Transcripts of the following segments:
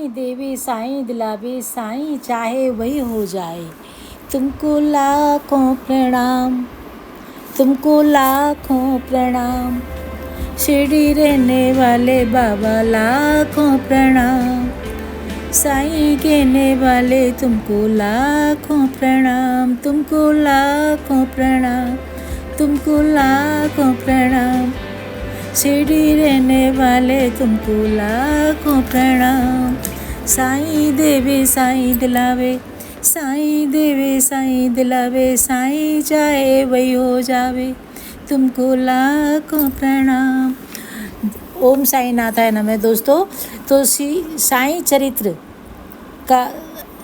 साईं देवे साईं दिलावे साईं चाहे वही हो जाए। तुमको लाखों प्रणाम, तुमको लाखों प्रणाम। शिरडी रहने वाले बाबा लाखों प्रणाम। साईं कहने वाले तुमको लाखों प्रणाम, तुमको लाखों प्रणाम, तुमको लाखों प्रणाम। शिरडी रहने वाले तुमको लाखों प्रणाम। साईं देवे साईं दिलावे साईं देवे साईं दिलावे साईं चाहे वही हो जावे। तुमको लाखों प्रणाम। ओम साईं नाथाय नमः। दोस्तों, तो साईं चरित्र का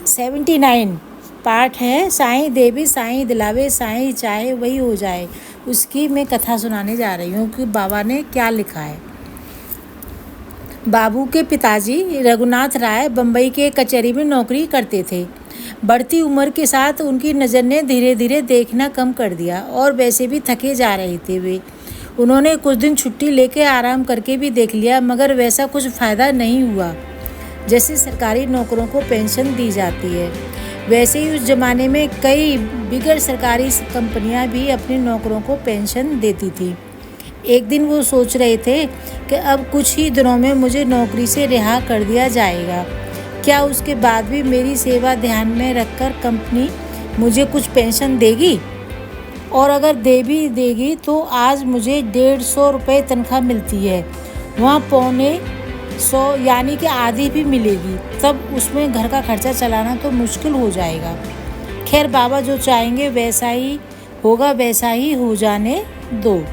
79 पाठ है, साईं देवी साईं दिलावे साईं चाहे वही हो जाए। उसकी मैं कथा सुनाने जा रही हूँ कि बाबा ने क्या लिखा है। बाबू के पिताजी रघुनाथ राय बम्बई के कचहरी में नौकरी करते थे। बढ़ती उम्र के साथ उनकी नज़र ने धीरे धीरे देखना कम कर दिया और वैसे भी थके जा रहे थे वे। उन्होंने कुछ दिन छुट्टी लेके आराम करके भी देख लिया, मगर वैसा कुछ फ़ायदा नहीं हुआ। जैसे सरकारी नौकरों को पेंशन दी जाती है, वैसे ही उस ज़माने में कई बिगड़ सरकारी कंपनियां भी अपने नौकरों को पेंशन देती थी। एक दिन वो सोच रहे थे कि अब कुछ ही दिनों में मुझे नौकरी से रिहा कर दिया जाएगा। क्या उसके बाद भी मेरी सेवा ध्यान में रखकर कंपनी मुझे कुछ पेंशन देगी? और अगर दे भी देगी तो आज मुझे 150 रुपये तनख्वाह मिलती है, वहाँ 125 यानी कि आधी भी मिलेगी। तब उसमें घर का खर्चा चलाना तो मुश्किल हो जाएगा। खैर, बाबा जो चाहेंगे वैसा ही होगा, वैसा ही हो जाने दो।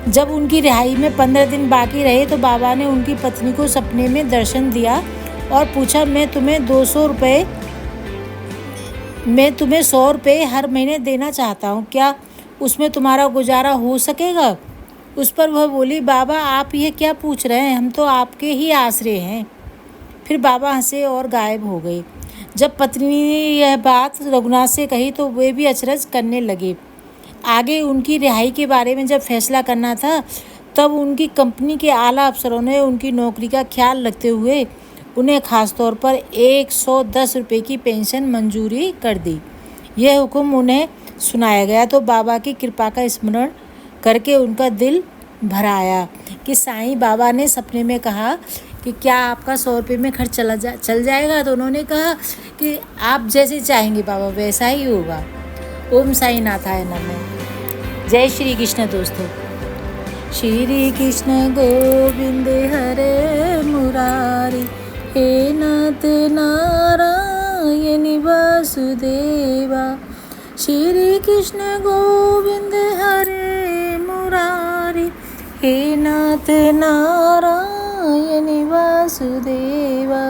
जब उनकी रिहाई में 15 दिन बाकी रहे तो बाबा ने उनकी पत्नी को सपने में दर्शन दिया और पूछा, मैं तुम्हें 100 रुपये हर महीने देना चाहता हूँ, क्या उसमें तुम्हारा गुजारा हो सकेगा? उस पर वह बोली, बाबा आप ये क्या पूछ रहे हैं, हम तो आपके ही आसरे हैं। फिर बाबा हंसे और गायब हो गए। जब पत्नी ने यह बात रघुनाथ से कही तो वे भी अचरज करने लगे। आगे उनकी रिहाई के बारे में जब फैसला करना था तब उनकी कंपनी के आला अफसरों ने उनकी नौकरी का ख्याल रखते हुए उन्हें खास तौर पर 110 रुपये की पेंशन मंजूरी कर दी। यह हुक्म उन्हें सुनाया गया तो बाबा की कृपा का स्मरण करके उनका दिल भर आया कि साईं बाबा ने सपने में कहा कि क्या आपका 100 रुपये में खर्च चल जाएगा? तो उन्होंने कहा कि आप जैसे चाहेंगे बाबा वैसा ही होगा। ओम साईं नाथाय नमः। जय श्री कृष्ण। दोस्तों, श्री कृष्ण गोविंद हरे मुरारी, हे नाथ नारायण वासुदेवा। श्री कृष्ण गोविंद हरे मुरारी, हे नाथ नारायण वासुदेवा।